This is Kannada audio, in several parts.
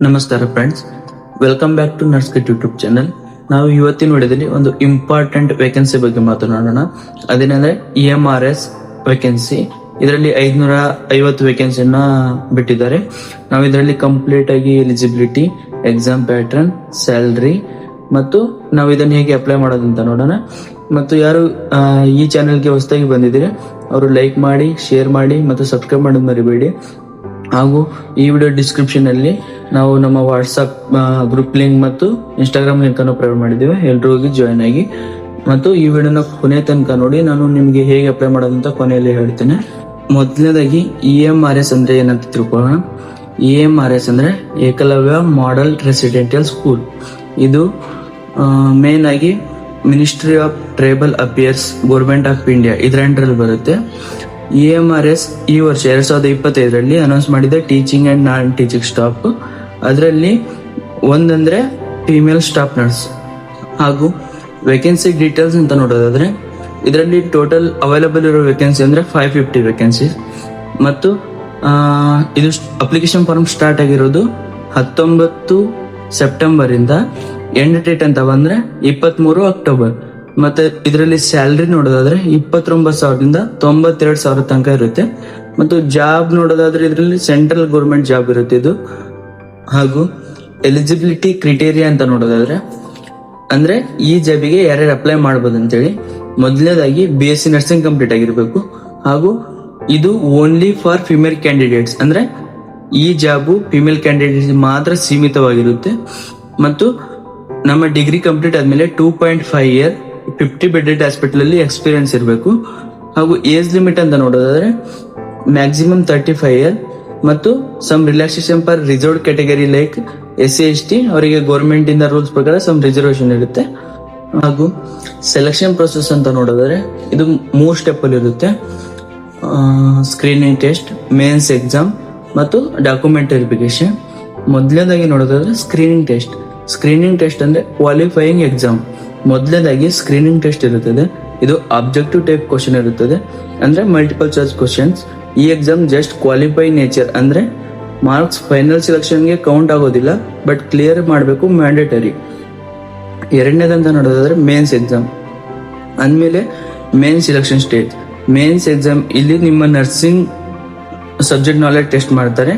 ನಮಸ್ಕಾರ friends, welcome back to nurse kit YouTube channel. ನಾವು ಇವತ್ತಿನ ವಿಡಿಯೋದಲ್ಲಿ ಒಂದು ಇಂಪಾರ್ಟೆಂಟ್ ವೇಕೆನ್ಸಿ ಬಗ್ಗೆ ಮಾತನಾಡೋಣ. ಅದೇನಂದ್ರೆ EMRS ವೇಕೆನ್ಸಿ. ಇದರಲ್ಲಿ 550 ವೇಕೆನ್ಸಿಯನ್ನ ಬಿಟ್ಟಿದ್ದಾರೆ. ನಾವು ಇದರಲ್ಲಿ ಕಂಪ್ಲೀಟ್ ಆಗಿ ಎಲಿಜಿಬಿಲಿಟಿ, ಎಕ್ಸಾಮ್ ಪ್ಯಾಟರ್ನ್, ಸ್ಯಾಲರಿ ಮತ್ತು ನಾವು ಇದನ್ನ ಹೇಗೆ ಅಪ್ಲೈ ಮಾಡೋದು ಅಂತ ನೋಡೋಣ. ಮತ್ತು ಯಾರು ಈ ಚಾನೆಲ್ಗೆ ಹೊಸದಾಗಿ ಬಂದಿದ್ದೀರಿ ಅವರು ಲೈಕ್ ಮಾಡಿ, ಶೇರ್ ಮಾಡಿ ಮತ್ತು ಸಬ್ಸ್ಕ್ರೈಬ್ ಮಾಡೋದು ಮರಿಬೇಡಿ. ಹಾಗೂ ಈ ವಿಡಿಯೋ ಡಿಸ್ಕ್ರಿಪ್ಷನ್ ಅಲ್ಲಿ ನಾವು ನಮ್ಮ ವಾಟ್ಸ್ಆಪ್ ಗ್ರೂಪ್ ಲಿಂಕ್ ಮತ್ತು ಇನ್ಸ್ಟಾಗ್ರಾಮ್ ಲಿಂಕ್ ಅನ್ನು ಪ್ರೊವೈಡ್ ಮಾಡಿದ್ದೇವೆ. ಎಲ್ಲರೂ ಹೋಗಿ ಜಾಯ್ನ್ ಆಗಿ ಮತ್ತು ಈ ವಿಡಿಯೋನ ಕೊನೆ ತನಕ ನೋಡಿ. ನಾನು ನಿಮಗೆ ಹೇಗೆ ಅಪ್ಲೈ ಮಾಡೋದಂತ ಕೊನೆಯಲ್ಲಿ ಹೇಳ್ತೇನೆ. ಮೊದಲನೇದಾಗಿ EMRS ಅಂದ್ರೆ ಏನಂತ ತಿಳ್ಕೊಳ್ಳೋಣ. EMRS ಅಂದ್ರೆ ಏಕಲವ್ಯ ಮಾಡೆಲ್ ರೆಸಿಡೆಂಟಿಯಲ್ ಸ್ಕೂಲ್. ಇದು ಮೇನ್ ಆಗಿ ministry of tribal affairs, government of India ಇದರ ಅಂಡರಲ್ಲಿ ಬರುತ್ತೆ. EMRS ಈ ವರ್ಷ 2025ರಲ್ಲಿ ಅನೌನ್ಸ್ ಮಾಡಿದೆ teaching and non teaching staff. ಅದರಲ್ಲಿ ಒಂದಂದ್ರೆ ಫಿಮೇಲ್ ಸ್ಟಾಫ್ ನರ್ಸ್. ಹಾಗೂ ವೇಕೆನ್ಸಿ ಡೀಟೇಲ್ಸ್ ಅಂತ ನೋಡೋದಾದ್ರೆ ಇದರಲ್ಲಿ ಟೋಟಲ್ ಅವೈಲಬಲ್ ಇರೋ ವೇಕೆನ್ಸಿ ಅಂದ್ರೆ 550 ವೇಕೆನ್ಸಿ. ಮತ್ತು ಇದು ಅಪ್ಲಿಕೇಶನ್ ಫಾರ್ಮ್ ಸ್ಟಾರ್ಟ್ ಆಗಿರೋದು 19 ಸೆಪ್ಟೆಂಬರ್ ಇಂದ, ಎಂಡ್ ಡೇಟ್ ಅಂತ ಬಂದ್ರೆ 23 ಅಕ್ಟೋಬರ್. ಮತ್ತೆ ಇದರಲ್ಲಿ ಸ್ಯಾಲರಿ ನೋಡೋದಾದ್ರೆ 29,000ದಿಂದ 92,000 ತನಕ ಇರುತ್ತೆ. ಮತ್ತು ಜಾಬ್ ನೋಡೋದಾದ್ರೆ ಇದರಲ್ಲಿ ಸೆಂಟ್ರಲ್ ಗೌರ್ಮೆಂಟ್ ಜಾಬ್ ಇರುತ್ತೆ ಇದು. ಹಾಗೂ ಎಲಿಜಿಬಿಲಿಟಿ ಕ್ರಿಟೇರಿಯಾ ಅಂತ ನೋಡೋದಾದ್ರೆ ಅಂದ್ರೆ ಈ ಜಾಬಿಗೆ ಯಾರ್ಯಾರು ಅಪ್ಲೈ ಮಾಡಬಹುದು ಅಂತೇಳಿ, ಮೊದಲನೇದಾಗಿ BSc ನರ್ಸಿಂಗ್ ಕಂಪ್ಲೀಟ್ ಆಗಿರ್ಬೇಕು. ಹಾಗೂ ಇದು ಓನ್ಲಿ ಫಾರ್ ಫಿಮೇಲ್ ಕ್ಯಾಂಡಿಡೇಟ್ಸ್, ಅಂದ್ರೆ ಈ ಜಾಬು ಫಿಮೇಲ್ ಕ್ಯಾಂಡಿಡೇಟ್ಸ್ ಮಾತ್ರ ಸೀಮಿತವಾಗಿರುತ್ತೆ. ಮತ್ತು ನಮ್ಮ ಡಿಗ್ರಿ ಕಂಪ್ಲೀಟ್ ಆದ್ಮೇಲೆ 2.5 ಇಯರ್ 50 ಬೆಡೆಡ್ ಹಾಸ್ಪಿಟಲ್ ಅಲ್ಲಿ ಎಕ್ಸ್ಪೀರಿಯನ್ಸ್ ಇರಬೇಕು. ಹಾಗೂ ಏಜ್ ಲಿಮಿಟ್ ಅಂತ ನೋಡೋದಾದ್ರೆ ಮ್ಯಾಕ್ಸಿಮಮ್ 35 ಇಯರ್. ಮತ್ತು some relaxation for reserved category like SC ST ಅವರಿಗೆ ಗೌರ್ಮೆಂಟ್ ಇಂದ ರೂಲ್ಸ್ ಪ್ರಕಾರ ಸಮ್ ರಿಸರ್ವೇಶನ್ ಇರುತ್ತೆ. ಹಾಗೂ ಸೆಲೆಕ್ಷನ್ ಪ್ರೊಸೆಸ್ ಅಂತ ನೋಡೋದಾದ್ರೆ ಇದು 3 ಸ್ಟೆಪ್ ಅಲ್ಲಿ ಇರುತ್ತೆ. ಸ್ಕ್ರೀನಿಂಗ್ ಟೆಸ್ಟ್, ಮೇನ್ಸ್ ಎಕ್ಸಾಮ್ ಮತ್ತು ಡಾಕ್ಯುಮೆಂಟ್ ವೆರಿಫಿಕೇಶನ್. ಮೊದಲನೇದಾಗಿ ನೋಡೋದಾದ್ರೆ ಸ್ಕ್ರೀನಿಂಗ್ ಟೆಸ್ಟ್ ಅಂದ್ರೆ ಕ್ವಾಲಿಫೈಯಿಂಗ್ ಎಕ್ಸಾಮ್. ಮೊದಲನೇದಾಗಿ ಸ್ಕ್ರೀನಿಂಗ್ ಟೆಸ್ಟ್ ಇರುತ್ತದೆ. ಇದು ಆಬ್ಜೆಕ್ಟಿವ್ ಟೈಪ್ ಕ್ವಶನ್ ಇರುತ್ತದೆ, ಅಂದ್ರೆ ಮಲ್ಟಿಪಲ್ ಚಾಯ್ಸ್ ಕ್ವಶನ್ಸ್. ಈ ಎಕ್ಸಾಮ್ ಜಸ್ಟ್ ಕ್ವಾಲಿಫೈ ನೇಚರ್, ಅಂದ್ರೆ ಮಾರ್ಕ್ಸ್ ಫೈನಲ್ ಸೆಲೆಕ್ಷನ್ಗೆ ಕೌಂಟ್ ಆಗೋದಿಲ್ಲ, ಬಟ್ ಕ್ಲಿಯರ್ ಮಾಡಬೇಕು, ಮ್ಯಾಂಡೇಟರಿ. ಎರಡನೇದಂತ ನೋಡೋದಾದ್ರೆ ಮೇನ್ಸ್ ಎಕ್ಸಾಮ್. ಅಂದ್ಮೇಲೆ main selection stage. Mains exam ಇಲ್ಲಿ ನಿಮ್ಮ ನರ್ಸಿಂಗ್ ಸಬ್ಜೆಕ್ಟ್ ನಾಲೆಜ್ ಟೆಸ್ಟ್ ಮಾಡ್ತಾರೆ.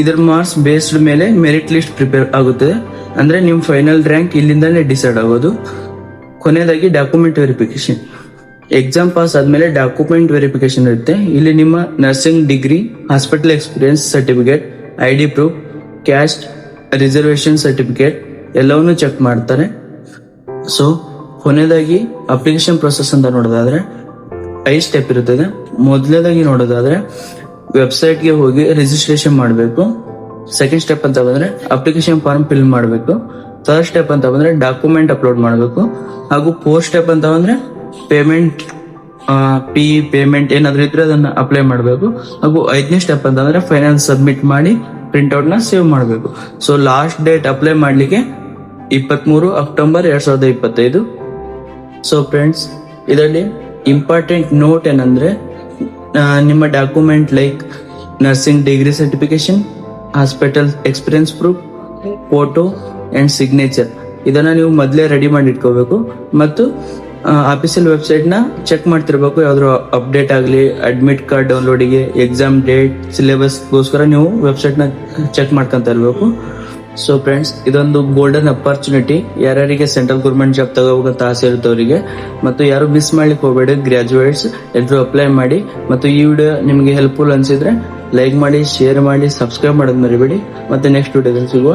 ಇದರ ಮಾರ್ಕ್ಸ್ ಬೇಸ್ಡ್ ಮೇಲೆ ಮೆರಿಟ್ ಲಿಸ್ಟ್ ಪ್ರಿಪೇರ್ ಆಗುತ್ತದೆ, ಅಂದ್ರೆ ನಿಮ್ ಫೈನಲ್ ರ್ಯಾಂಕ್ ಇಲ್ಲಿಂದಾನೇ ಡಿಸೈಡ್ ಆಗೋದು. ಕೊನೆಯದಾಗಿ ಡಾಕ್ಯುಮೆಂಟ್ ವೆರಿಫಿಕೇಶನ್. ಎಕ್ಸಾಮ್ ಪಾಸ್ ಆದ್ಮೇಲೆ ಡಾಕ್ಯುಮೆಂಟ್ ವೆರಿಫಿಕೇಶನ್ ಇರುತ್ತೆ. ಇಲ್ಲಿ ನಿಮ್ಮ nursing degree, hospital experience certificate, ID proof, caste, reservation certificate ಎಲ್ಲವನ್ನೂ ಚೆಕ್ ಮಾಡ್ತಾರೆ. ಸೊ ಕೊನೆಯದಾಗಿ ಅಪ್ಲಿಕೇಶನ್ ಪ್ರೊಸೆಸ್ ಅಂತ ನೋಡೋದಾದ್ರೆ 5 ಸ್ಟೆಪ್ ಇರುತ್ತದೆ. ಮೊದಲನೇದಾಗಿ ನೋಡೋದಾದ್ರೆ ವೆಬ್ಸೈಟ್ಗೆ ಹೋಗಿ ರಿಜಿಸ್ಟ್ರೇಷನ್ ಮಾಡಬೇಕು. ಸೆಕೆಂಡ್ ಸ್ಟೆಪ್ ಅಂತ ಬಂದ್ರೆ ಅಪ್ಲಿಕೇಶನ್ ಫಾರ್ಮ್ ಫಿಲ್ ಮಾಡಬೇಕು. ಥರ್ಡ್ ಸ್ಟೆಪ್ ಅಂತ ಬಂದ್ರೆ ಡಾಕ್ಯುಮೆಂಟ್ ಅಪ್ಲೋಡ್ ಮಾಡಬೇಕು. ಹಾಗೂ ಫೋರ್ತ್ ಸ್ಟೆಪ್ ಅಂತ ಬಂದ್ರೆ ಪೇಮೆಂಟ್ ಏನಾದ್ರೂ ಇದ್ರೆ ಅದನ್ನ ಅಪ್ಲೈ ಮಾಡಬೇಕು. ಹಾಗೂ 5ನೇ ಸ್ಟೆಪ್ ಅಂತ ಅಂದ್ರೆ ಫೈನಾನ್ಸ್ ಸಬ್ಮಿಟ್ ಮಾಡಿ ಪ್ರಿಂಟ್ಔಟ್ ನ ಸೇವ್ ಮಾಡಬೇಕು. ಸೊ ಲಾಸ್ಟ್ ಡೇಟ್ ಅಪ್ಲೈ ಮಾಡ್ಲಿಕ್ಕೆ 23 ಅಕ್ಟೋಬರ್ 2025. ಸೊ ಫ್ರೆಂಡ್ಸ್, ಇದರಲ್ಲಿ ಇಂಪಾರ್ಟೆಂಟ್ ನೋಟ್ ಏನಂದ್ರೆ ನಿಮ್ಮ document like nursing degree certification, hospital experience proof, photo and signature ಇದನ್ನ ನೀವು ಮೊದಲೇ ರೆಡಿ ಮಾಡಿ ಇಟ್ಕೋಬೇಕು. ಮತ್ತು ಆಫೀಸಿಯಲ್ ವೆಬ್ಸೈಟ್ ನ ಚೆಕ್ ಮಾಡ್ತಿರ್ಬೇಕು. ಯಾವ್ದಾದ್ರು ಅಪ್ಡೇಟ್ ಆಗಲಿ, ಅಡ್ಮಿಟ್ ಕಾರ್ಡ್ ಡೌನ್ಲೋಡಿಗೆ, ಎಕ್ಸಾಮ್ ಡೇಟ್, ಸಿಲೆಬಸ್ಗೋಸ್ಕರ ನೀವು ವೆಬ್ಸೈಟ್ ನ ಚೆಕ್ ಮಾಡ್ಕೊಂತ ಇರ್ಬೇಕು. ಸೊ ಫ್ರೆಂಡ್ಸ್, ಇದೊಂದು ಗೋಲ್ಡನ್ ಅಪರ್ಚುನಿಟಿ ಯಾರ್ಯಾರಿಗೆ ಸೆಂಟ್ರಲ್ ಗೌರ್ಮೆಂಟ್ ಜಾಬ್ ತಗೋಬೇಕಂತ ಆಸೆ ಇರುತ್ತವರಿಗೆ. ಮತ್ತು ಯಾರು ಮಿಸ್ ಮಾಡ್ಲಿಕ್ಕೆ ಹೋಗಬೇಡಿ, ಗ್ರಾಜುಯೇಟ್ಸ್ ಎಲ್ಲರೂ ಅಪ್ಲೈ ಮಾಡಿ. ಮತ್ತು ಈ ವಿಡಿಯೋ ನಿಮಗೆ ಹೆಲ್ಪ್ಫುಲ್ ಅನ್ಸಿದ್ರೆ ಲೈಕ್ ಮಾಡಿ, ಶೇರ್ ಮಾಡಿ, ಸಬ್ಸ್ಕ್ರೈಬ್ ಮಾಡೋದು ಮರಿಬೇಡಿ. ಮತ್ತೆ ನೆಕ್ಸ್ಟ್ ವಿಡಿಯೋದಲ್ಲಿ ಸಿಗುವ.